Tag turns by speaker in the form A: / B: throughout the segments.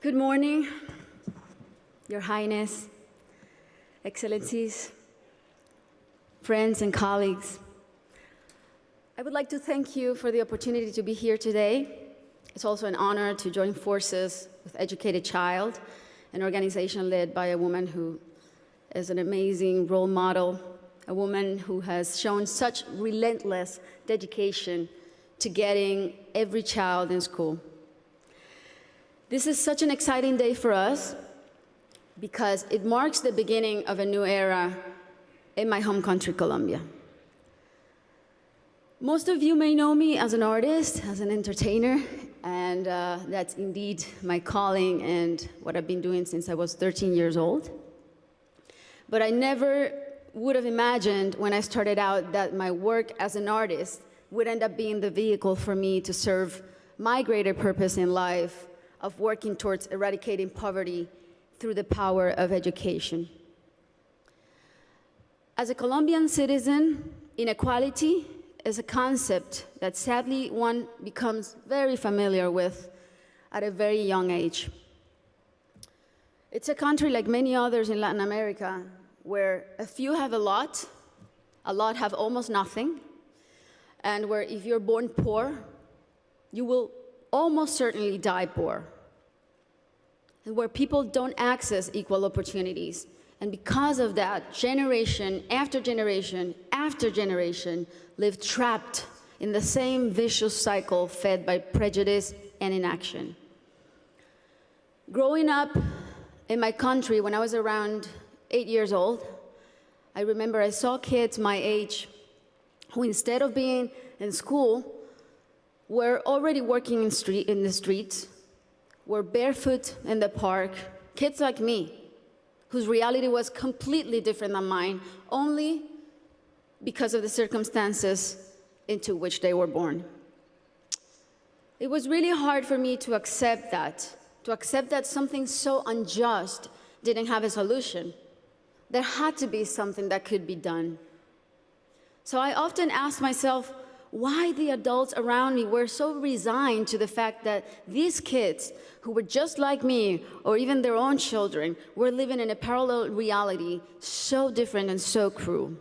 A: Good morning, Your Highness, Excellencies, friends and colleagues. I would like to thank you for the opportunity to be here today. It's also an honor to join forces with Educated Child, an organization led by a woman who is an amazing role model, a woman who has shown such relentless dedication to getting every child in school. This is such an exciting day for us because it marks the beginning of a new era in my home country, Colombia. Most of you may know me as an artist, as an entertainer, and that's indeed my calling and what I've been doing since I was 13 years old. But I never would have imagined when I started out that my work as an artist would end up being the vehicle for me to serve my greater purpose in life of working towards eradicating poverty through the power of education. As a Colombian citizen, inequality is a concept that sadly one becomes very familiar with at a very young age. It's a country like many others in Latin America where a few have a lot have almost nothing, and where if you're born poor, you will almost certainly die poor, and where people don't access equal opportunities. And because of that, generation after generation after generation live trapped in the same vicious cycle fed by prejudice and inaction. Growing up in my country when I was around 8 years old, I remember I saw kids my age who, instead of being in school, were already working in the streets, were barefoot in the park, kids like me, whose reality was completely different than mine, only because of the circumstances into which they were born. It was really hard for me to accept that something so unjust didn't have a solution. There had to be something that could be done. So I often asked myself why the adults around me were so resigned to the fact that these kids, who were just like me, or even their own children, were living in a parallel reality so different and so cruel.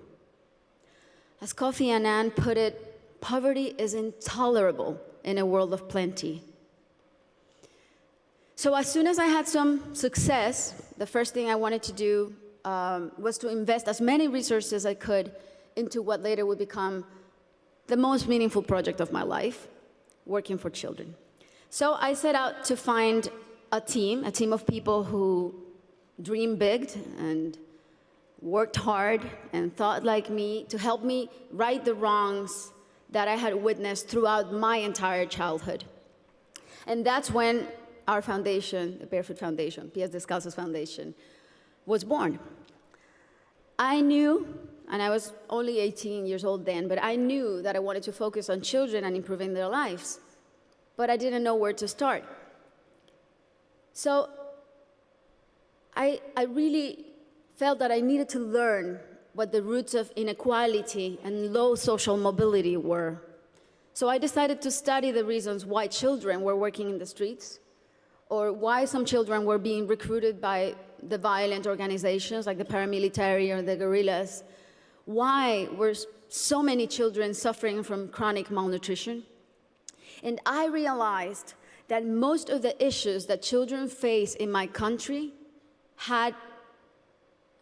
A: As Kofi Annan put it, poverty is intolerable in a world of plenty. So as soon as I had some success, the first thing I wanted to do was to invest as many resources as I could into what later would become the most meaningful project of my life, working for children. So I set out to find a team of people who dreamed big and worked hard and thought like me to help me right the wrongs that I had witnessed throughout my entire childhood. And that's when our foundation, the Barefoot Foundation, Pies Descalzos Foundation, was born. I knew, and I was only 18 years old then, but I knew that I wanted to focus on children and improving their lives, but I didn't know where to start. So I really felt that I needed to learn what the roots of inequality and low social mobility were. So I decided to study the reasons why children were working in the streets, or why some children were being recruited by the violent organizations like the paramilitary or the guerrillas. Why were so many children suffering from chronic malnutrition? And I realized that most of the issues that children face in my country had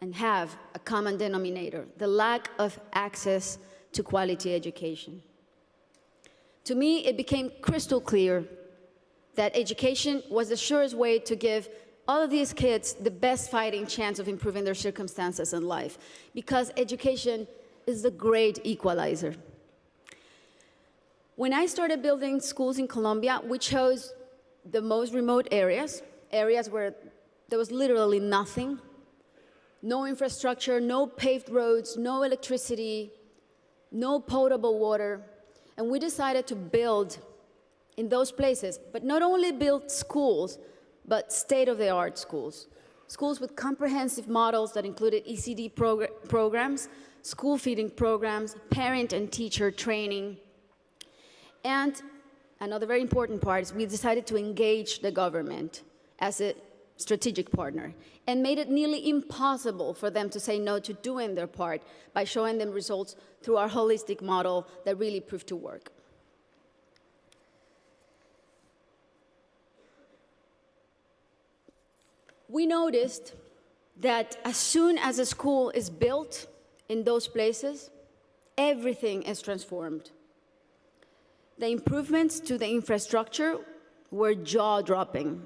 A: and have a common denominator: the lack of access to quality education. To me, it became crystal clear that education was the surest way to give all of these kids the best fighting chance of improving their circumstances in life, because education is the great equalizer. When I started building schools in Colombia, we chose the most remote areas where there was literally nothing, no infrastructure, no paved roads, no electricity, no potable water. And we decided to build in those places, but not only build schools, but state-of-the-art schools. Schools with comprehensive models that included ECD programs, school feeding programs, parent and teacher training. And another very important part is we decided to engage the government as a strategic partner and made it nearly impossible for them to say no to doing their part by showing them results through our holistic model that really proved to work. We noticed that as soon as a school is built in those places, everything is transformed. The improvements to the infrastructure were jaw-dropping.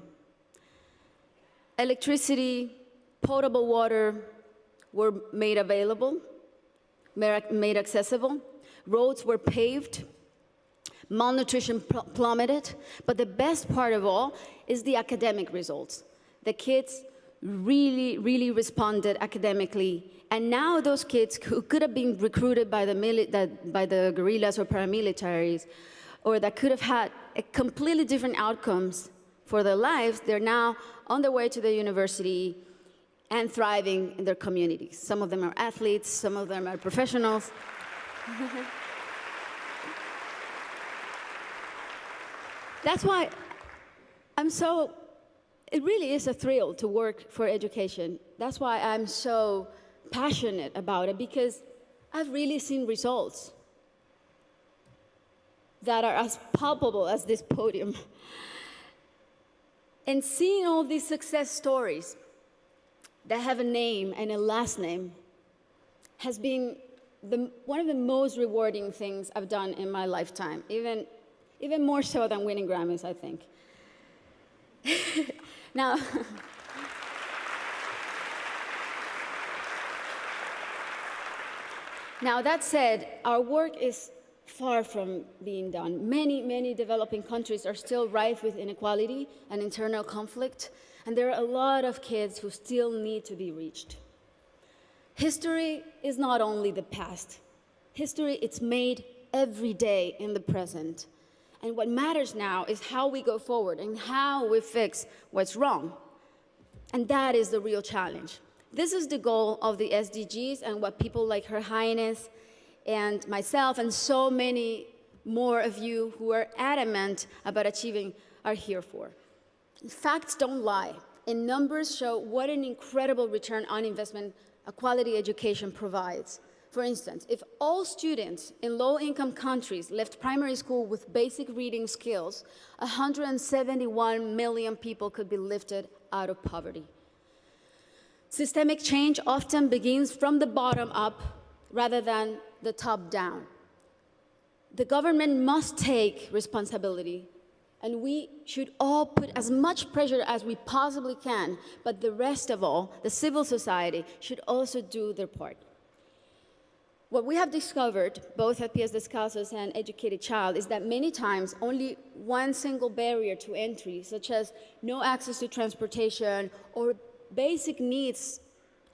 A: Electricity, potable water were made available, made accessible. Roads were paved. Malnutrition plummeted. But the best part of all is the academic results. The kids really responded academically. And now those kids who could have been recruited by the guerrillas or paramilitaries, or that could have had a completely different outcomes for their lives, they're now on their way to the university and thriving in their communities. Some of them are athletes, some of them are professionals. That's why it really is a thrill to work for education. That's why I'm so passionate about it, because I've really seen results that are as palpable as this podium. And seeing all these success stories that have a name and a last name has been one of the most rewarding things I've done in my lifetime, even more so than winning Grammys, I think. Now, that said, our work is far from being done. Many developing countries are still rife with inequality and internal conflict, and there are a lot of kids who still need to be reached. History is not only the past. History, it's made every day in the present. And what matters now is how we go forward and how we fix what's wrong. And that is the real challenge. This is the goal of the SDGs and what people like Her Highness and myself and so many more of you who are adamant about achieving are here for. Facts don't lie, and numbers show what an incredible return on investment a quality education provides. For instance, if all students in low-income countries left primary school with basic reading skills, 171 million people could be lifted out of poverty. Systemic change often begins from the bottom up rather than the top down. The government must take responsibility, and we should all put as much pressure as we possibly can, but the rest of all, the civil society, should also do their part. What we have discovered, both at Pies Descalzos and Educated Child, is that many times only one single barrier to entry, such as no access to transportation or basic needs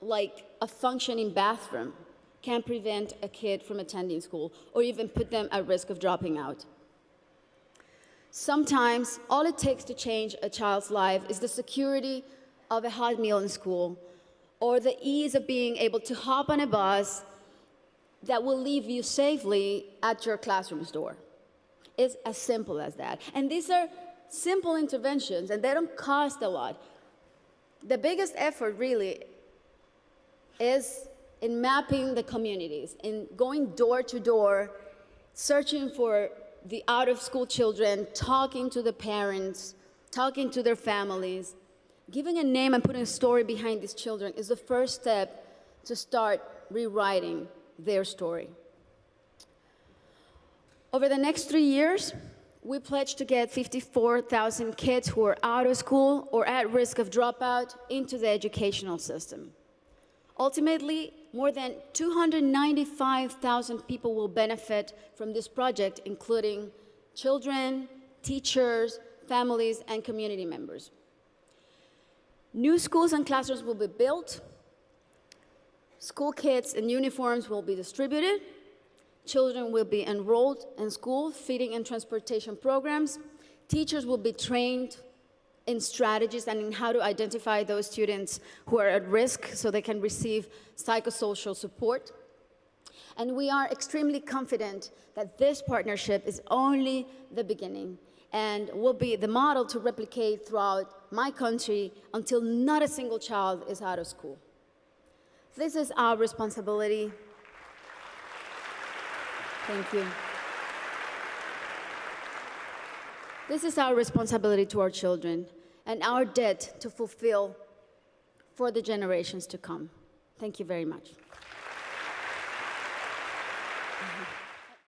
A: like a functioning bathroom, can prevent a kid from attending school or even put them at risk of dropping out. Sometimes, all it takes to change a child's life is the security of a hot meal in school or the ease of being able to hop on a bus that will leave you safely at your classroom's door. It's as simple as that. And these are simple interventions, and they don't cost a lot. The biggest effort, really, is in mapping the communities, in going door to door, searching for the out-of-school children, talking to the parents, talking to their families. Giving a name and putting a story behind these children is the first step to start rewriting their story. Over the next 3 years, we pledge to get 54,000 kids who are out of school or at risk of dropout into the educational system. Ultimately, more than 295,000 people will benefit from this project, including children, teachers, families, and community members. New schools and classrooms will be built. School kits and uniforms will be distributed. Children will be enrolled in school, feeding and transportation programs. Teachers will be trained in strategies and in how to identify those students who are at risk so they can receive psychosocial support. And we are extremely confident that this partnership is only the beginning and will be the model to replicate throughout my country until not a single child is out of school. This is our responsibility. Thank you. This is our responsibility to our children and our debt to fulfill for the generations to come. Thank you very much.